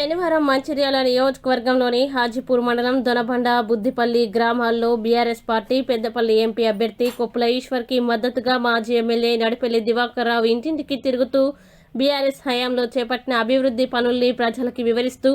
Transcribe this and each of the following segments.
శనివారం మంచిర్యాల నియోజకవర్గంలోని హాజీపూర్ మండలం దొనబండ బుద్దిపల్లి గ్రామాల్లో బీఆర్ఎస్ పార్టీ పెద్దపల్లి ఎంపీ అభ్యర్థి కొప్పుల ఈశ్వర్కి మద్దతుగా మాజీ ఎమ్మెల్యే నడిపెల్లి దివాకర్ రావు ఇంటింటికి తిరుగుతూ బీఆర్ఎస్ హయాంలో చేపట్టిన అభివృద్ధి పనుల్ని ప్రజలకు వివరిస్తూ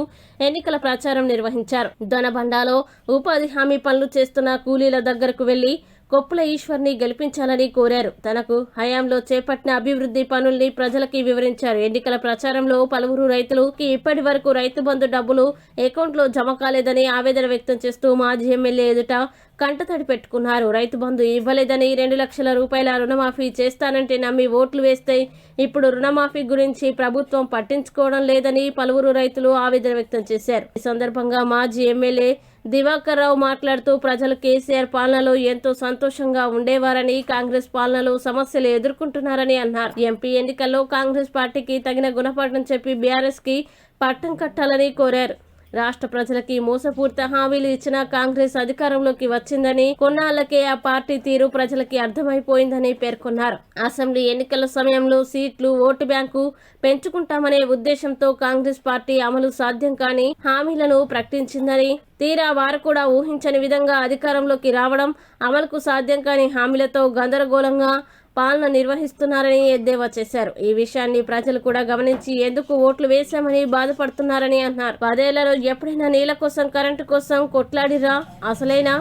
ఎన్నికల ప్రచారం నిర్వహించారు. దొనబండలో ఉపాధి హామీ పనులు చేస్తున్న కూలీల దగ్గరకు వెళ్లి కొప్పుల ఈశ్వర్ని గెలిపించాలని కోరారు. తనకు హయాంలో చేపట్టిన అభివృద్ధి పనుల్ని ప్రజలకి వివరించారు. ఎన్నికల ప్రచారంలో పలువురు రైతులకి ఇప్పటి వరకు రైతు బంధు డబ్బులు అకౌంట్లో జమ కాలేదని ఆవేదన వ్యక్తం చేస్తూ మాజీ ఎమ్మెల్యే ఎదుట కంటతడి పెట్టుకున్నారు. రైతు బంధు ఇవ్వలేదని 2 లక్షల రూపాయల రుణమాఫీ చేస్తానంటే నమ్మి ఓట్లు వేస్తే ఇప్పుడు రుణమాఫీ గురించి ప్రభుత్వం పట్టించుకోవడం లేదని పలువురు రైతులు ఆవేదన వ్యక్తం చేశారు. ఈ సందర్భంగా మాజీ ఎమ్మెల్యే దివాకర్ రావు మాట్లాడుతూ ప్రజలు కేసీఆర్ పాలనలో ఎంతో సంతోషంగా ఉండేవారని, కాంగ్రెస్ పాలనలో సమస్యలు ఎదుర్కొంటున్నారని అన్నారు. ఎంపీ ఎన్నికల్లో కాంగ్రెస్ పార్టీకి తగిన గుణపాఠం చెప్పి బీఆర్ఎస్ కి పట్టం కట్టాలని కోరారు. రాష్ట్ర ప్రజలకి మోసపూరిత హామీలు ఇచ్చిన కాంగ్రెస్ అధికారంలోకి వచ్చిందని, కొన్నాళ్లకే ఆ పార్టీ తీరు ప్రజలకి అర్థమైపోయిందని పేర్కొన్నారు. అసెంబ్లీ ఎన్నికల సమయంలో సీట్లు, ఓటు బ్యాంకు పెంచుకుంటామనే ఉద్దేశంతో కాంగ్రెస్ పార్టీ అమలు సాధ్యం కాని హామీలను ప్రకటించిందని, తీరా వారు కూడా ఊహించని విధంగా అధికారంలోకి రావడం, అమలుకు సాధ్యం కాని హామీలతో గందరగోళంగా పాలన నిర్వహిస్తున్నారని ఎద్దేవా చేశారు. ఈ విషయాన్ని ప్రజలు కూడా గమనించి ఎందుకు ఓట్లు వేశామని బాధపడుతున్నారని అన్నారు. 10 ఏళ్లలో ఎప్పుడైనా నీళ్ల కోసం, కరెంటు కోసం కొట్లాడిరా? అసలైన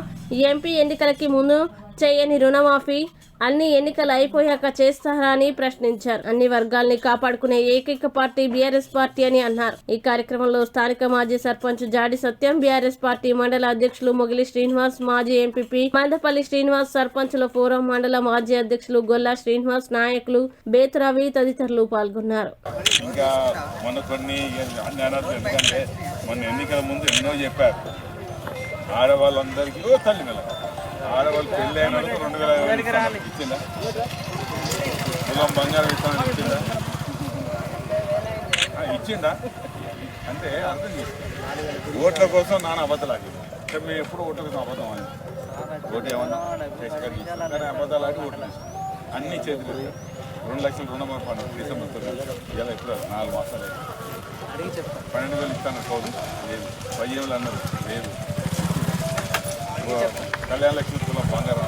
ఎంపీ ఎన్నికలకి ముందు చేయని రుణమాఫీ అన్ని ఎన్నికలు అయిపోయాక చేస్తారా అని ప్రశ్నించారు. అన్ని వర్గాల్ని కాపాడుకునే ఏకైక పార్టీ బీఆర్ఎస్ పార్టీ అని అన్నారు. ఈ కార్యక్రమంలో స్థానిక మాజీ సర్పంచ్ జాడి సత్యం, బీఆర్ఎస్ పార్టీ మండల అధ్యక్షులు మొగిలి శ్రీనివాస్, మాజీ ఎంపీపీ మందపల్లి శ్రీనివాస్, సర్పంచుల ఫోరం మండల మాజీ అధ్యక్షులు గొల్లా శ్రీనివాస్, నాయకులు బేతురవి తదితరులు పాల్గొన్నారు. ఆడవాళ్ళు పెళ్ళి అయిన 2000 ఇచ్చిందా? తులం బంగారం ఇస్తానని ఇచ్చిందా? అంటే అర్థం చేసి ఓట్ల కోసం నాన్న అబద్ధాలు మేము ఎప్పుడు ఓట్ల కోసం అబద్ధం అని ఓటు ఏమన్నా కానీ అబద్ధాలు ఆడి ఓట్లు తీసుకున్నాం. అన్ని చేతులు 2 లక్షల రుణమాఫీ అన్నారు డిసెంబర్ 9 ఇలా ఎప్పుడు 4 మాసాలు 12,000 ఇస్తాను కౌలు లేదు, 10,000 అన్నారు లేదు, కళ్యాణ లక్ష్మి తులం బంగారం.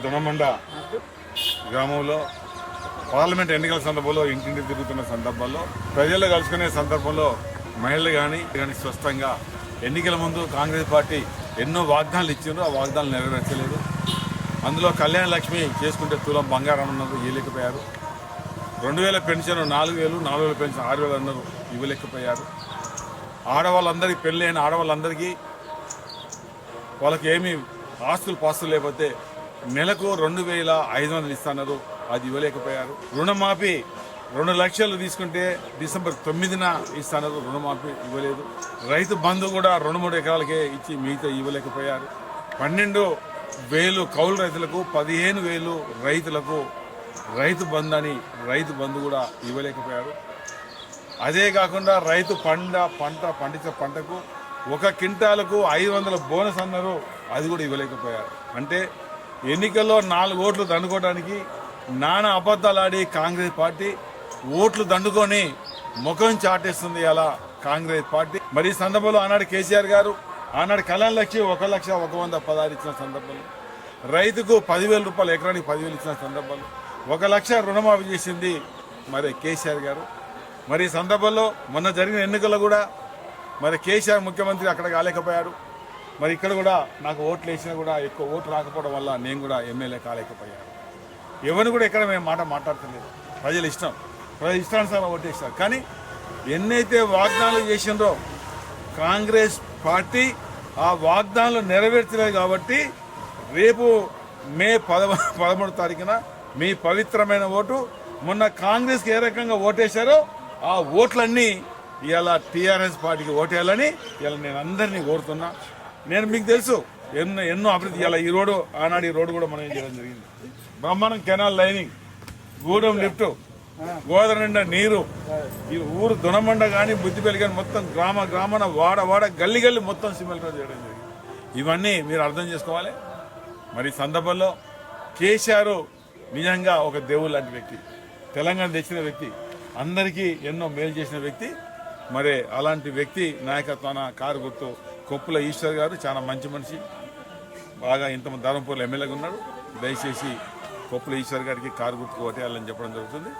దొనమండ గ్రామంలో పార్లమెంట్ ఎన్నికల సందర్భంలో ఇంటింటి తిరుగుతున్న సందర్భంలో ప్రజలు కలుసుకునే సందర్భంలో మహిళలు కానీ స్పష్టంగా ఎన్నికల ముందు కాంగ్రెస్ పార్టీ ఎన్నో వాగ్దానాలు ఇచ్చిండ్రు, ఆ వాగ్దానాలు నెరవేర్చలేదు. అందులో కళ్యాణ లక్ష్మి చేసుకుంటే తులం బంగారం అన్నారు, ఇవ్వలేకపోయారు. 2000 పెన్షన్ 4,000, 4,000 పెన్షన్ 6,000 అన్నారు, ఇవ్వలేకపోయారు. ఆడవాళ్ళందరికీ పెళ్ళి అయిన ఆడవాళ్ళందరికీ వాళ్ళకి ఏమి పాస్తులు లేకపోతే నెలకు 2,500 ఇస్తున్నారు, అది ఇవ్వలేకపోయారు. రుణమాఫీ 2 లక్షలు తీసుకుంటే డిసెంబర్ 9న ఇస్తున్నారు, రుణమాఫీ ఇవ్వలేదు. రైతు బంధు కూడా 2-3 ఎకరాలకే ఇచ్చి మిగతా ఇవ్వలేకపోయారు. 12,000 కౌలు రైతులకు, 15,000 రైతులకు రైతు బంధు కూడా ఇవ్వలేకపోయారు. అదే కాకుండా రైతు పండించిన పంటకు 1 క్వింటాలకు 500 బోనస్ అన్నారు, అది కూడా ఇవ్వలేకపోయారు. అంటే ఎన్నికల్లో 4 ఓట్లు దండుకోవడానికి నానా అబద్ధాలు ఆడి కాంగ్రెస్ పార్టీ ఓట్లు దండుకొని ముఖం చాటేస్తుంది అలా కాంగ్రెస్ పార్టీ. మరి ఈ సందర్భంలో ఆనాడు కేసీఆర్ గారు ఆనాడు కళ్యాణ లక్ష్మి 1,116 ఇచ్చిన సందర్భంలో, రైతుకు 10,000 రూపాయలు ఎకరానికి 10,000 ఇచ్చిన సందర్భంలో 1 లక్ష రుణమాఫీ చేసింది మరి కేసీఆర్ గారు. మరి ఈ సందర్భంలో మొన్న జరిగిన ఎన్నికల్లో కూడా మరి కేసీఆర్ ముఖ్యమంత్రి అక్కడ కాలేకపోయాడు. మరి ఇక్కడ కూడా నాకు ఓట్లు వేసినా కూడా ఎక్కువ ఓట్లు రాకపోవడం వల్ల నేను కూడా ఎమ్మెల్యే కాలేకపోయాను. ఎవరిని కూడా ఎక్కడ మేము మాట్లాడతలేదు, ప్రజల ఇష్టానుసారం ఓటేస్తారు. కానీ ఎన్నైతే వాగ్దానాలు చేసిండ్రో కాంగ్రెస్ పార్టీ ఆ వాగ్దానాలు నెరవేర్చలేదు. కాబట్టి రేపు మే 11 తారీఖున మీ పవిత్రమైన ఓటు మొన్న కాంగ్రెస్కి ఏ రకంగా ఓటేశారో ఆ ఓట్లన్నీ ఇలా టీఆర్ఎస్ పార్టీకి ఓటేయాలని ఇలా నేను అందరినీ కోరుతున్నా. నేను మీకు తెలుసు ఎన్నో అభివృద్ధి ఇలా ఈ రోడ్డు ఆనాడు ఈ రోడ్డు కూడా మనం ఏం చేయడం జరిగింది. బ్రహ్మాండం canal lining, Gudem lift, Godavari నిండా నీరు, ఈ ఊరు దొనమండ కానీ బుద్దిపల్లి కానీ మొత్తం గ్రామాన వాడ గల్లి మొత్తం సిమెంట్ రోడ్ చేయడం జరిగింది. ఇవన్నీ మీరు అర్థం చేసుకోవాలి. మరి సందర్భంలో కేసీఆర్ నిజంగా ఒక దేవుడు లాంటి వ్యక్తి, తెలంగాణ తెచ్చిన వ్యక్తి. అందరికీ ఎన్నో మేలు చేసిన వ్యక్తి. మరి అలాంటి వ్యక్తి నాయకత్వాన కారు గుర్తు కొప్పుల ఈశ్వర్ గారు చాలా మంచి మనిషి, బాగా ఇంతమంది ధర్మపూర్లో ఎమ్మెల్యేగా ఉన్నాడు. దయచేసి కొప్పుల ఈశ్వర్ గారికి కారు గుర్తుకు ఓటేయాలని చెప్పడం జరుగుతుంది.